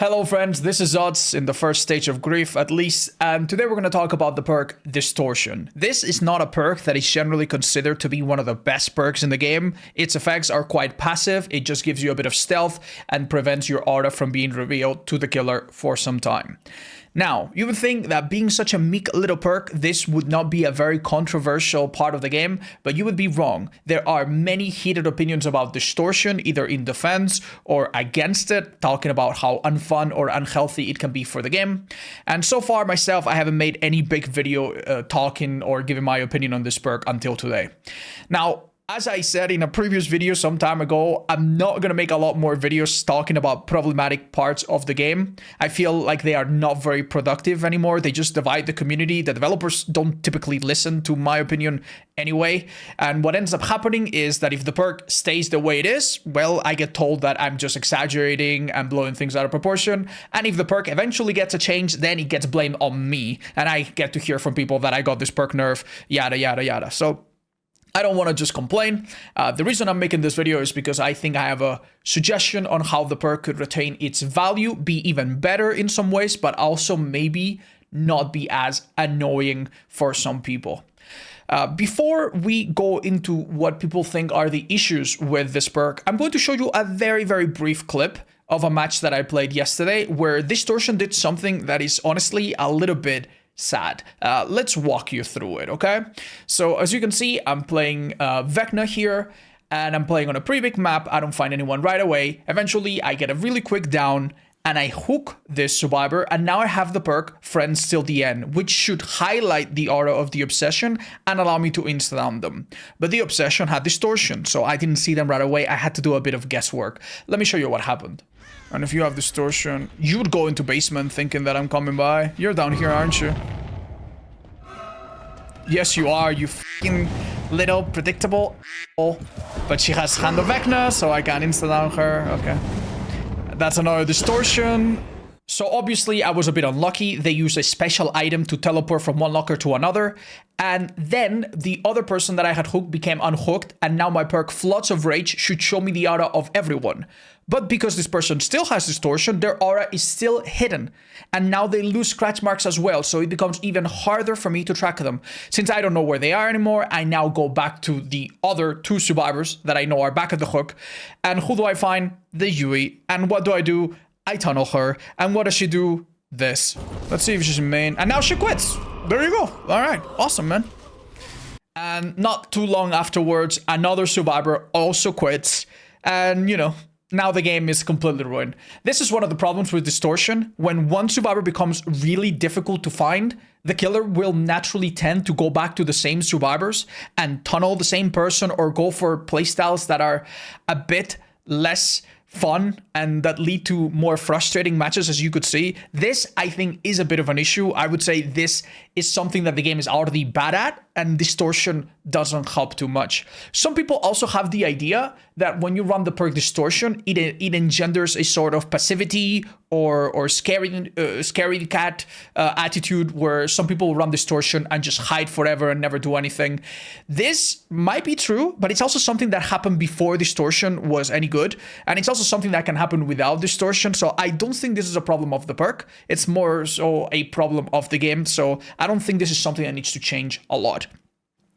Hello friends, this is Odds in the first stage of grief at least, and today we're going to talk about the perk Distortion. This is not a perk that is generally considered to be one of the best perks in the game. Its effects are quite passive, it just gives you a bit of stealth and prevents your aura from being revealed to the killer for some time. Now, you would think that being such a meek little perk, this would not be a very controversial part of the game, but you would be wrong. There are many heated opinions about Distortion, either in defense or against it, talking about how unfun or unhealthy it can be for the game. And so far, myself, I haven't made any big video talking or giving my opinion on this perk until today. Now, as I said in a previous video some time ago, I'm not going to make a lot more videos talking about problematic parts of the game. I feel like they are not very productive anymore. They just divide the community. The developers don't typically listen to my opinion anyway. And what ends up happening is that if the perk stays the way it is, well, I get told that I'm just exaggerating and blowing things out of proportion. And if the perk eventually gets a change, then it gets blamed on me. And I get to hear from people that I got this perk nerf, yada, yada, yada. So I don't want to just complain. The reason I'm making this video is because I think I have a suggestion on how the perk could retain its value, be even better in some ways, but also maybe not be as annoying for some people. Before we go into what people think are the issues with this perk, I'm going to show you a very, very brief clip of a match that I played yesterday where Distortion did something that is honestly a little bit sad. Let's walk you through it, okay? So as you can see, I'm playing Vecna here, and I'm playing on a pretty big map. I don't find anyone right away. Eventually, I get a really quick down, and I hook this survivor, and now I have the perk Friends Till the End, which should highlight the aura of the Obsession and allow me to insta-down them. But the Obsession had Distortion, so I didn't see them right away. I had to do a bit of guesswork. Let me show you what happened. And if you have Distortion, you would go into basement thinking that I'm coming by. You're down here, aren't you? Yes, you are, you fucking little predictable. But she has Hand of Vecna, so I can insta-down her. Okay. That's another Distortion. So obviously I was a bit unlucky. They used a special item to teleport from one locker to another. And then the other person that I had hooked became unhooked. And now my perk Floods of Rage should show me the aura of everyone. But because this person still has Distortion, their aura is still hidden. And now they lose scratch marks as well. So it becomes even harder for me to track them. Since I don't know where they are anymore, I now go back to the other two survivors that I know are back at the hook. And who do I find? The Yui. And what do? I tunnel her. And what does she do? This. Let's see if she's in main. And now she quits. There you go. All right. Awesome, man. And not too long afterwards, another survivor also quits. And, you know, now the game is completely ruined. This is one of the problems with Distortion. When one survivor becomes really difficult to find, the killer will naturally tend to go back to the same survivors and tunnel the same person or go for playstyles that are a bit less fun and that lead to more frustrating matches, as you could see. This, I think, is a bit of an issue. I would say this is something that the game is already bad at, and Distortion doesn't help too much. Some people also have the idea that when you run the perk Distortion, it engenders a sort of passivity or scary cat attitude where some people run Distortion and just hide forever and never do anything. This might be true, but it's also something that happened before Distortion was any good, and it's also something that can happen without Distortion. So I don't think this is a problem of the perk. It's more so a problem of the game. So I don't think this is something that needs to change a lot.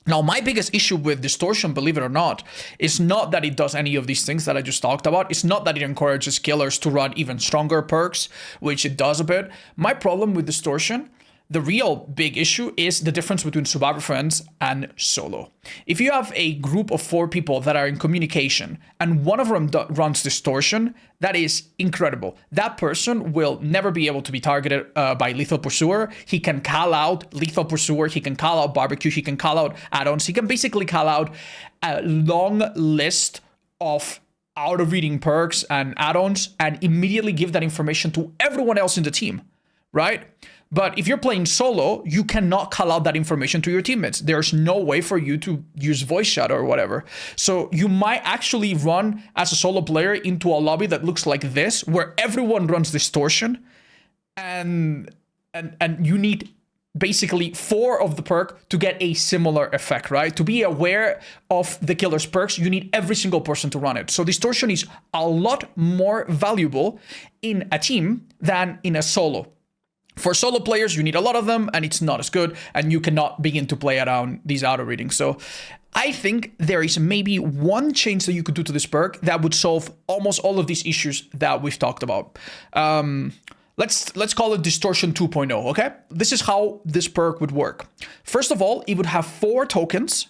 Now, my biggest issue with Distortion, believe it or not, is not that it does any of these things that I just talked about. It's not that it encourages killers to run even stronger perks, which it does a bit. My problem with Distortion, the real big issue, is the difference between Survivor Friends and solo. If you have a group of 4 people that are in communication and one of them runs Distortion, that is incredible. That person will never be able to be targeted by Lethal Pursuer. He can call out Lethal Pursuer, he can call out Barbecue, he can call out add-ons, he can basically call out a long list of out-of-reading perks and add-ons and immediately give that information to everyone else in the team, right? But if you're playing solo, you cannot call out that information to your teammates. There's no way for you to use voice chat or whatever. So you might actually run as a solo player into a lobby that looks like this, where everyone runs Distortion, and you need basically 4 of the perk to get a similar effect, right? To be aware of the killer's perks, you need every single person to run it. So Distortion is a lot more valuable in a team than in a solo. For solo players, you need a lot of them, and it's not as good, and you cannot begin to play around these auto readings. So I think there is maybe one change that you could do to this perk that would solve almost all of these issues that we've talked about. Let's call it Distortion 2.0, okay? This is how this perk would work. First of all, it would have 4 tokens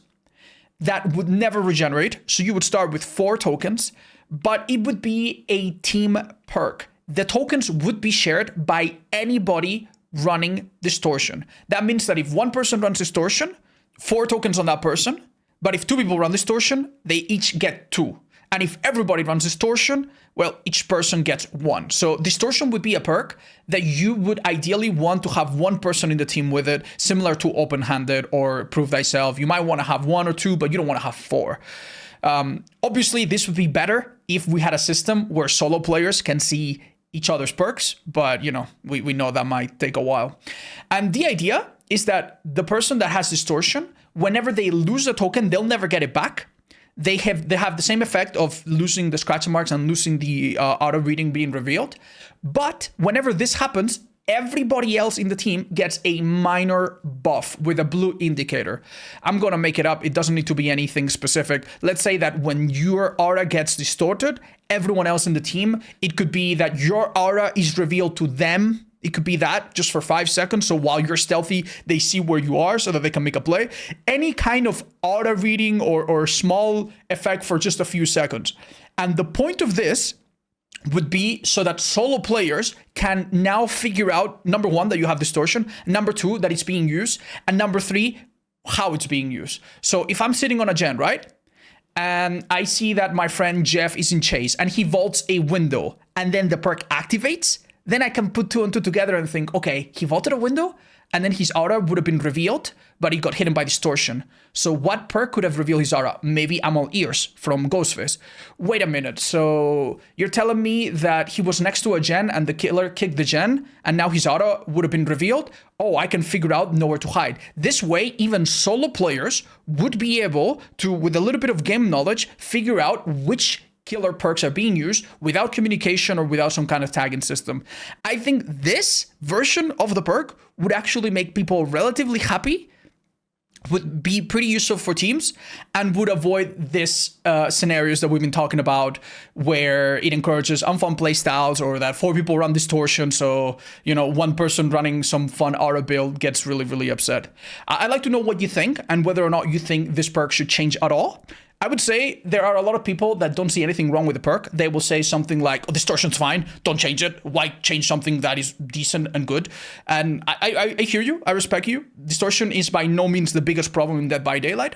that would never regenerate. So you would start with 4 tokens, but it would be a team perk. The tokens would be shared by anybody running Distortion. That means that if one person runs Distortion, 4 tokens on that person. But if 2 people run Distortion, they each get 2. And if everybody runs Distortion, well, each person gets 1. So Distortion would be a perk that you would ideally want to have 1 person in the team with it, similar to Open-Handed or Prove Thyself. You might want to have 1 or 2, but you don't want to have 4. Obviously, this would be better if we had a system where solo players can see each other's perks, but you know, we know that might take a while. And the idea is that the person that has Distortion, whenever they lose a token, they'll never get it back. They have the same effect of losing the scratch marks and losing the auto reading being revealed. But whenever this happens, everybody else in the team gets a minor buff with a blue indicator. I'm gonna make it up. It doesn't need to be anything specific. Let's say that when your aura gets distorted, everyone else in the team, it could be that your aura is revealed to them. It could be that just for 5 seconds. So while you're stealthy, they see where you are so that they can make a play. Any kind of auto reading or small effect for just a few seconds. And the point of this would be so that solo players can now figure out, number 1, that you have Distortion, number 2, that it's being used, and number 3, how it's being used. So if I'm sitting on a gen, right? And I see that my friend Jeff is in chase and he vaults a window and then the perk activates, then I can put 2 and 2 together and think, okay, he vaulted a window and then his aura would have been revealed, but he got hidden by Distortion. So what perk could have revealed his aura? Maybe I'm all ears from Ghostface. Wait a minute, so you're telling me that he was next to a gen and the killer kicked the gen and now his aura would have been revealed? Oh, I can figure out nowhere to hide. This way, even solo players would be able to, with a little bit of game knowledge, figure out which killer perks are being used without communication or without some kind of tagging system. I think this version of the perk would actually make people relatively happy, would be pretty useful for teams, and would avoid this scenarios that we've been talking about where it encourages unfun playstyles or that 4 people run Distortion. So, you know, 1 person running some fun aura build gets really, really upset. I'd like to know what you think and whether or not you think this perk should change at all. I would say there are a lot of people that don't see anything wrong with the perk. They will say something like, oh, Distortion's fine, don't change it. Why change something that is decent and good? And I hear you, I respect you. Distortion is by no means the biggest problem in Dead by Daylight.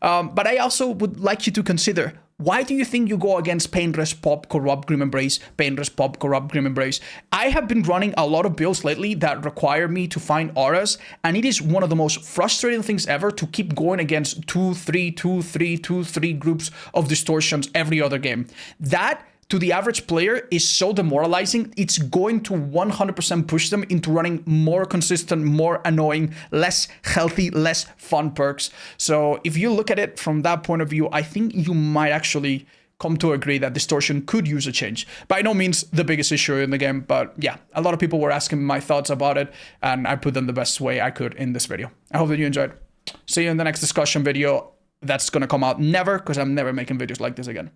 But I also would like you to consider, why do you think you go against Painless Pop, Corrupt, Grim Embrace, Painless Pop, Corrupt, Grim Embrace? I have been running a lot of builds lately that require me to find auras, and it is one of the most frustrating things ever to keep going against 2-3 groups of Distortions every other game. That, to the average player, is so demoralizing. It's going to 100% push them into running more consistent, more annoying, less healthy, less fun perks. So if you look at it from that point of view, I think you might actually come to agree that Distortion could use a change. By no means the biggest issue in the game, but yeah, a lot of people were asking my thoughts about it, and I put them the best way I could in this video. I hope that you enjoyed. See you in the next discussion video. That's gonna come out never, because I'm never making videos like this again.